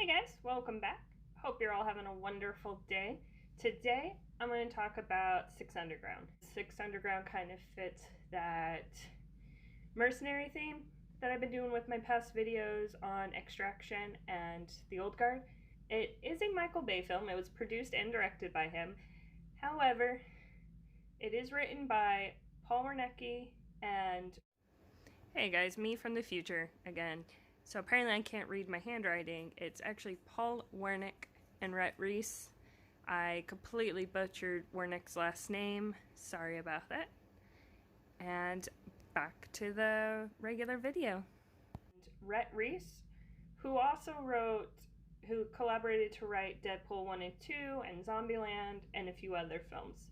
Hey guys, welcome back. Hope you're all having a wonderful day. Today, I'm going to talk about Six Underground. Six Underground kind of fits that mercenary theme that I've been doing with my past videos on Extraction and The Old Guard. It is a Michael Bay film. It was produced and directed by him. However, it is written by Paul Wernick and... Hey guys, me from the future again. So apparently I can't read my handwriting. It's actually Paul Wernick and Rhett Reese. I completely butchered Wernick's last name. Sorry about that. And back to the regular video. Rhett Reese, who collaborated to write Deadpool 1 and 2 and Zombieland and a few other films.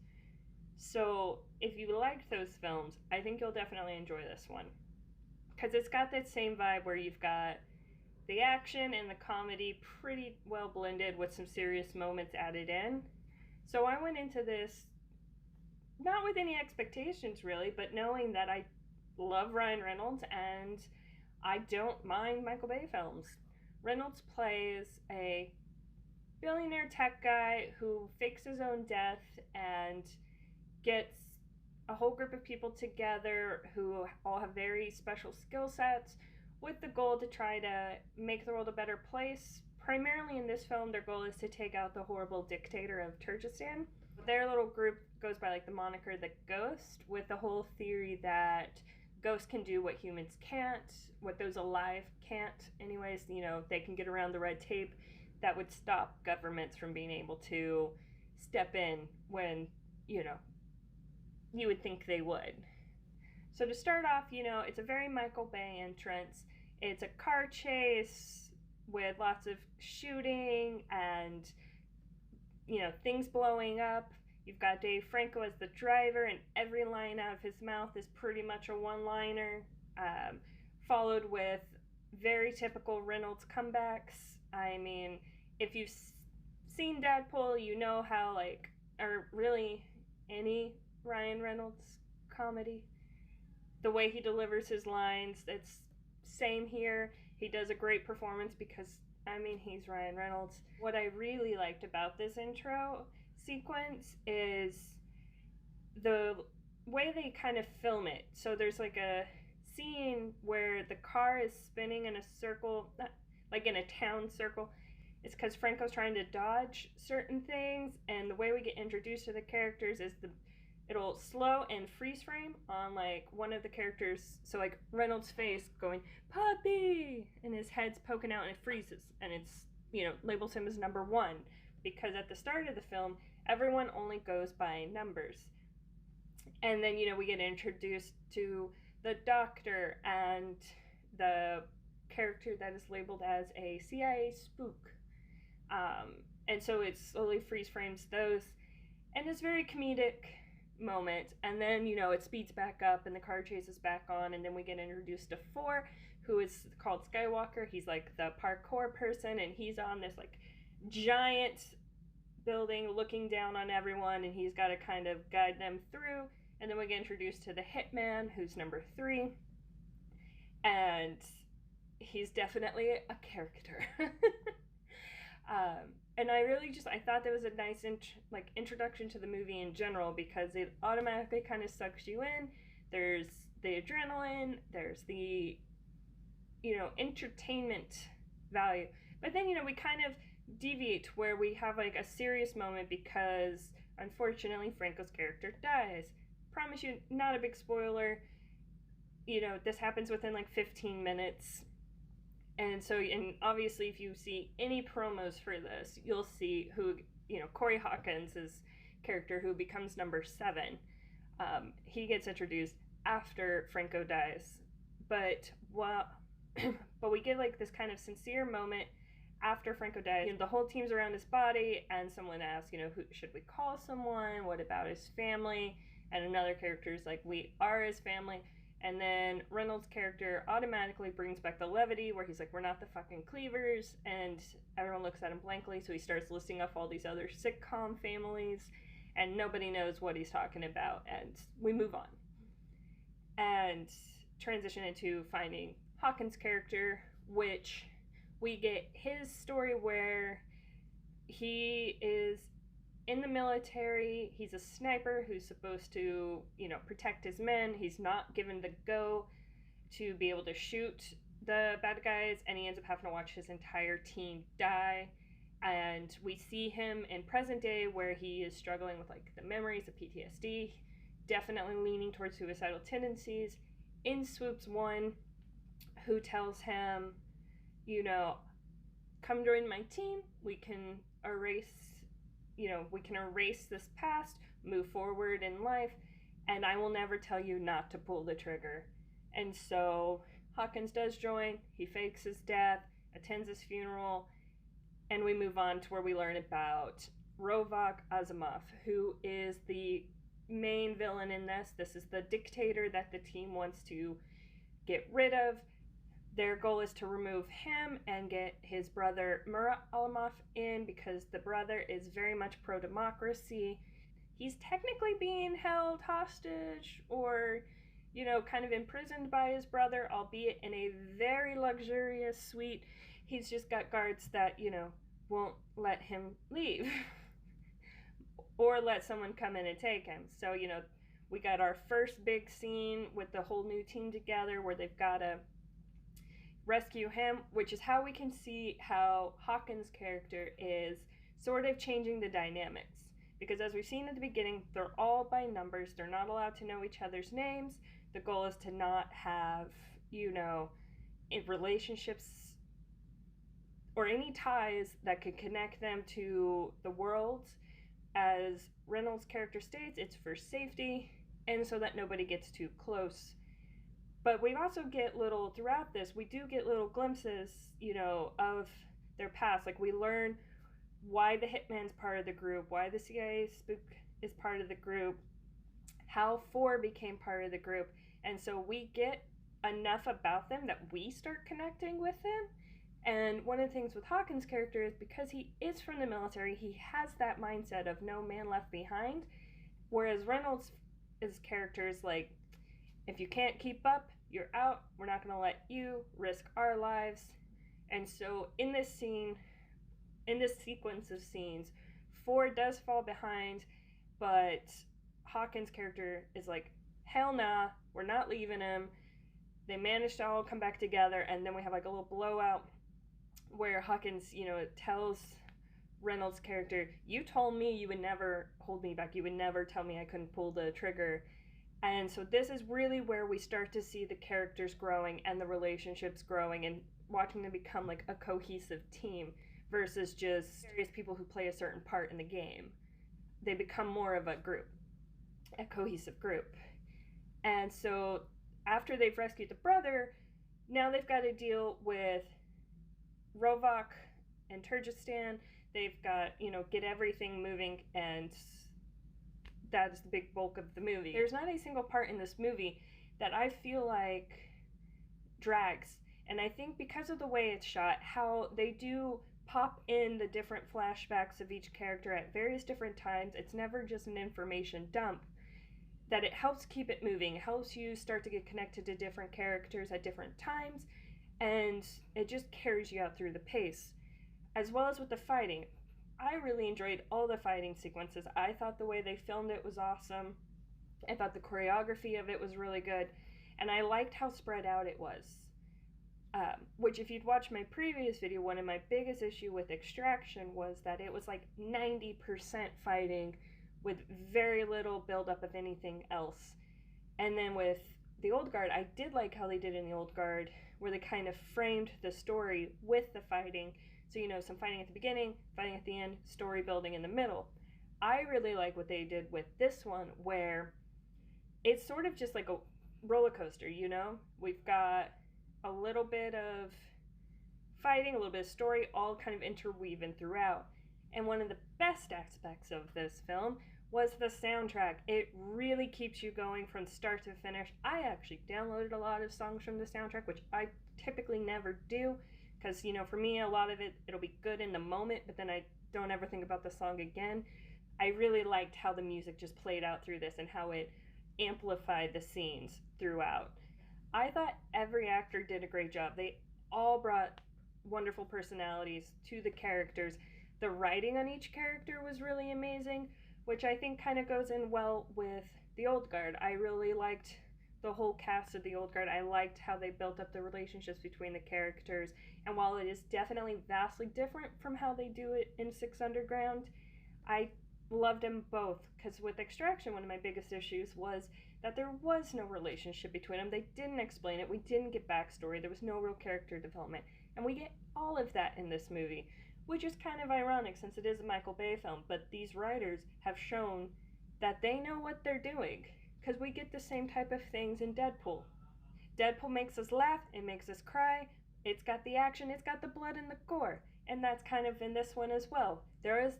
So if you liked those films, I think you'll definitely enjoy this one. Because it's got that same vibe where you've got the action and the comedy pretty well blended with some serious moments added in. So I went into this not with any expectations really, but knowing that I love Ryan Reynolds and I don't mind Michael Bay films. Reynolds plays a billionaire tech guy who fakes his own death and gets a whole group of people together who all have very special skill sets with the goal to try to make the world a better place. Primarily in this film, their goal is to take out the horrible dictator of Turkestan. Their little group goes by like the moniker the Ghost, with the whole theory that ghosts can do what humans can't, what those alive can't. Anyways, they can get around the red tape that would stop governments from being able to step in when, you would think they would. So to start off, it's a very Michael Bay entrance. It's a car chase with lots of shooting and, things blowing up. You've got Dave Franco as the driver, and every line out of his mouth is pretty much a one-liner, followed with very typical Reynolds comebacks. I mean, if you've seen Deadpool, you know how, or really any Ryan Reynolds comedy, the way he delivers his lines, it's same here. He does a great performance because, he's Ryan Reynolds. What I really liked about this intro sequence is the way they kind of film it. So there's like a scene where the car is spinning in a circle, like in a town circle. It's because Franco's trying to dodge certain things, and the way we get introduced to the characters is it'll slow and freeze frame on like one of the characters. So like Reynolds' face going, puppy, and his head's poking out and it freezes. And it's, labels him as number 1. Because at the start of the film, everyone only goes by numbers. And then, we get introduced to the doctor and the character that is labeled as a CIA spook. And so it slowly freeze frames those. And it's very comedic moment, and then it speeds back up and the car chase is back on, and then we get introduced to 4, who is called Skywalker. He's like the parkour person, and he's on this like giant building looking down on everyone, and he's got to kind of guide them through. And then we get introduced to the hitman, who's number 3, and he's definitely a character. And I thought that was a nice introduction to the movie in general, because it automatically kind of sucks you in. There's the adrenaline, there's the, entertainment value. But then, we kind of deviate where we have like a serious moment because unfortunately Franco's character dies. Promise you, not a big spoiler. This happens within like 15 minutes. And so, and obviously, if you see any promos for this, you'll see who, Corey Hawkins' character, who becomes number 7. He gets introduced after Franco dies. But we get like this kind of sincere moment after Franco dies. The whole team's around his body, and someone asks, who should we call someone? What about his family? And another character is like, we are his family. And then Reynolds' character automatically brings back the levity where he's like, we're not the fucking Cleavers. And everyone looks at him blankly. So he starts listing off all these other sitcom families. And nobody knows what he's talking about. And we move on. And transition into finding Hawkins' character, which We get his story where he is in the military. He's a sniper who's supposed to, protect his men. He's not given the go to be able to shoot the bad guys, and he ends up having to watch his entire team die. And we see him in present day where he is struggling with like the memories of PTSD, definitely leaning towards suicidal tendencies. In swoops one who tells him, come join my team. We can erase this past, move forward in life, and I will never tell you not to pull the trigger. And so Hawkins does join. He fakes his death, attends his funeral, and we move on to where we learn about Rovak Azimov, who is the main villain in this. This is the dictator that the team wants to get rid of. Their goal is to remove him and get his brother Murat Alimov in, because the brother is very much pro-democracy. He's technically being held hostage or, kind of imprisoned by his brother, albeit in a very luxurious suite. He's just got guards that, won't let him leave or let someone come in and take him. So, we got our first big scene with the whole new team together where they've got to rescue him, which is how we can see how Hawkins' character is sort of changing the dynamics. Because as we've seen at the beginning, they're all by numbers. They're not allowed to know each other's names. The goal is to not have, relationships or any ties that could connect them to the world. As Reynolds' character states, it's for safety and so that nobody gets too close. But we also get throughout this, we do get little glimpses, of their past. Like we learn why the Hitman's part of the group, why the CIA spook is part of the group, how 4 became part of the group. And so we get enough about them that we start connecting with them. And one of the things with Hawkins' character is because he is from the military, he has that mindset of no man left behind. Whereas Reynolds' character is like, if you can't keep up, you're out. We're not going to let you risk our lives. And so in this sequence of scenes, 4 does fall behind, but Hawkins' character is like, hell nah, we're not leaving him. They managed to all come back together, and then we have like a little blowout where Hawkins, tells Reynolds' character, you told me you would never hold me back. You would never tell me I couldn't pull the trigger. And so this is really where we start to see the characters growing and the relationships growing and watching them become like a cohesive team versus just various people who play a certain part in the game. They become more of a group, a cohesive group. And so after they've rescued the brother, now they've got to deal with Rovak and Turkestan. They've got, get everything moving, and that is the big bulk of the movie. There's not a single part in this movie that I feel like drags. And I think because of the way it's shot, how they do pop in the different flashbacks of each character at various different times, it's never just an information dump, that it helps keep it moving. It helps you start to get connected to different characters at different times, and it just carries you out through the pace. As well as with the fighting. I really enjoyed all the fighting sequences. I thought the way they filmed it was awesome. I thought the choreography of it was really good. And I liked how spread out it was. Which, if you'd watched my previous video, one of my biggest issue with Extraction was that it was like 90% fighting with very little buildup of anything else. And then with the Old Guard, I did like how they did in the Old Guard, where they kind of framed the story with the fighting. So, some fighting at the beginning, fighting at the end, story building in the middle. I really like what they did with this one, where it's sort of just like a roller coaster, We've got a little bit of fighting, a little bit of story, all kind of interweaving throughout. And one of the best aspects of this film was the soundtrack. It really keeps you going from start to finish. I actually downloaded a lot of songs from the soundtrack, which I typically never do. Because, for me, a lot of it'll be good in the moment, but then I don't ever think about the song again. I really liked how the music just played out through this and how it amplified the scenes throughout. I thought every actor did a great job. They all brought wonderful personalities to the characters. The writing on each character was really amazing, which I think kind of goes in well with the Old Guard. I really liked the whole cast of the Old Guard. I liked how they built up the relationships between the characters, and while it is definitely vastly different from how they do it in Six Underground, I loved them both, because with Extraction, one of my biggest issues was that there was no relationship between them. They didn't explain it. We didn't get backstory. There was no real character development. And we get all of that in this movie, which is kind of ironic since it is a Michael Bay film. But these writers have shown that they know what they're doing, because we get the same type of things in Deadpool. Deadpool makes us laugh, it makes us cry, it's got the action, it's got the blood and the gore. And that's kind of in this one as well. There is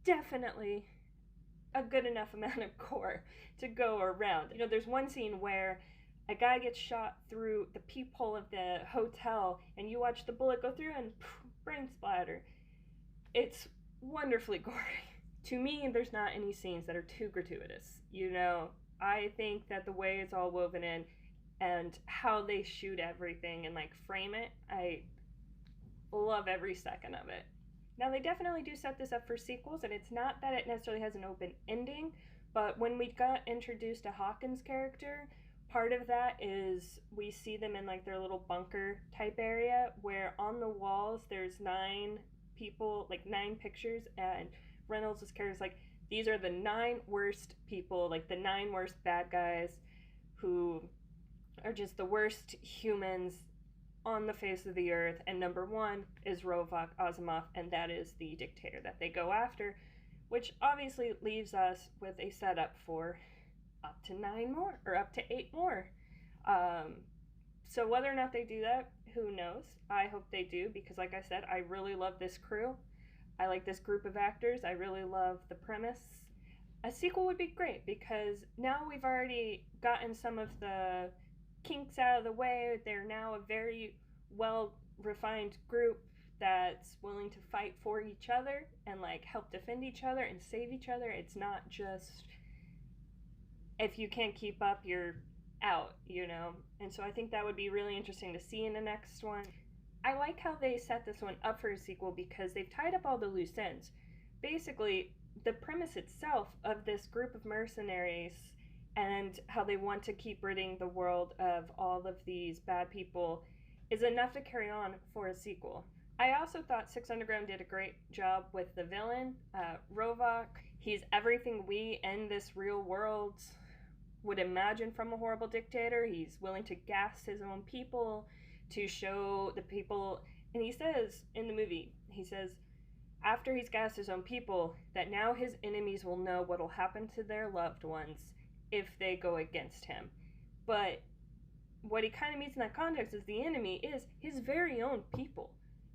definitely a good enough amount of gore to go around. You know, there's one scene where a guy gets shot through the peephole of the hotel, and you watch the bullet go through and brain splatter. It's wonderfully gory. To me, there's not any scenes that are too gratuitous. You know, I think that the way it's all woven in and how they shoot everything and like frame it, I love every second of it. Now, they definitely do set this up for sequels, and it's not that it necessarily has an open ending, but when we got introduced to Hawkins' character, part of that is we see them in like their little bunker type area where on the walls there's 9 people, like 9 pictures, and Reynolds' character is like, these are the 9 worst people, like the 9 worst bad guys who are just the worst humans on the face of the earth, and number 1 is Rovak Asimov, and that is the dictator that they go after, which obviously leaves us with a setup for up to 9 more, or up to 8 more. So whether or not they do that, who knows? I hope they do, because like I said, I really love this crew. I like this group of actors. I really love the premise. A sequel would be great, because now we've already gotten some of the kinks out of the way. They're now a very well refined group that's willing to fight for each other and like help defend each other and save each other. It's not just if you can't keep up, you're out, you know. And so I think that would be really interesting to see in the next one. I like how they set this one up for a sequel because they've tied up all the loose ends. Basically, the premise itself of this group of mercenaries and how they want to keep ridding the world of all of these bad people is enough to carry on for a sequel. I also thought Six Underground did a great job with the villain, Rovak. He's everything we in this real world would imagine from a horrible dictator. He's willing to gas his own people to show the people, and he says in the movie, he says, after he's gassed his own people, that now his enemies will know what will happen to their loved ones if they go against him. But what he kind of means in that context is the enemy is his very own people.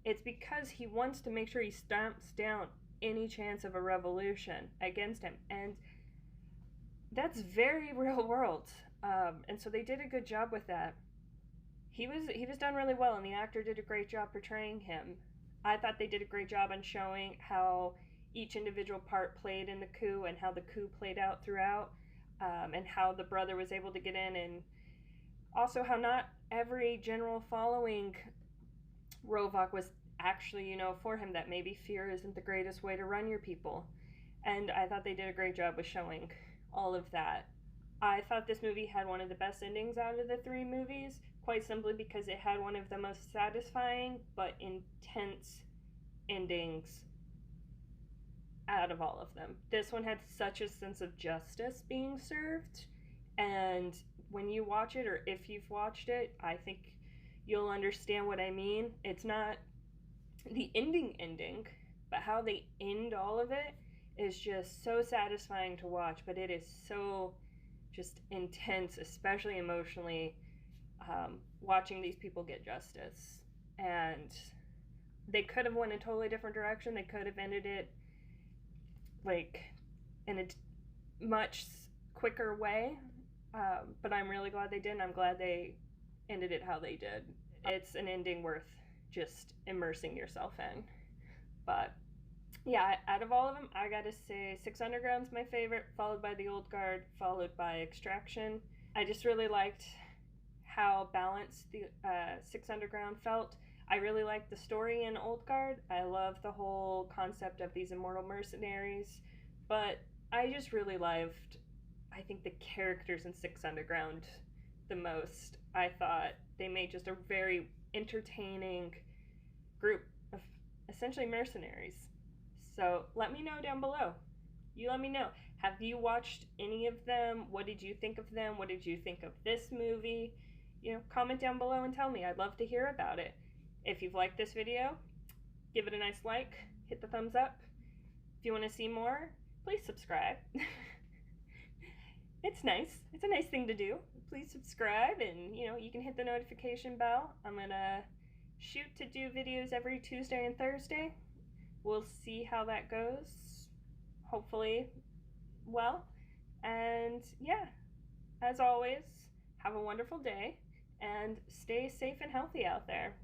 It's because he wants to make sure he stamps down any chance of a revolution against him. And that's very real world. And so they did a good job with that. He was done really well, and the actor did a great job portraying him. I thought they did a great job on showing how each individual part played in the coup and how the coup played out throughout. And how the brother was able to get in, and also how not every general following Rovak was actually, you know, for him, that maybe fear isn't the greatest way to run your people. And I thought they did a great job with showing all of that. I thought this movie had one of the best endings out of the 3 movies, quite simply because it had one of the most satisfying but intense endings out of all of them. This one had such a sense of justice being served, and when you watch it, or if you've watched it, I think you'll understand what I mean. It's not the ending, but how they end all of it is just so satisfying to watch, but it is so just intense, especially emotionally, watching these people get justice. And they could have went a totally different direction. They could have ended it like in a much quicker way, but I'm really glad they didn't. I'm glad they ended it how they did. It's an ending worth just immersing yourself in. But yeah, out of all of them, I gotta say Six Underground's my favorite, followed by The Old Guard, followed by Extraction. I just really liked how balanced the Six Underground felt. I really like the story in Old Guard. I love the whole concept of these immortal mercenaries, but I just really loved, I think, the characters in Six Underground the most. I thought they made just a very entertaining group of essentially mercenaries. So let me know down below. You let me know. Have you watched any of them? What did you think of them? What did you think of this movie? Comment down below and tell me. I'd love to hear about it. If you've liked this video, give it a nice like, hit the thumbs up. If you want to see more, please subscribe. It's nice. It's a nice thing to do. Please subscribe, and you can hit the notification bell. I'm gonna shoot to do videos every Tuesday and Thursday. We'll see how that goes. Hopefully well. And yeah, as always, have a wonderful day and stay safe and healthy out there.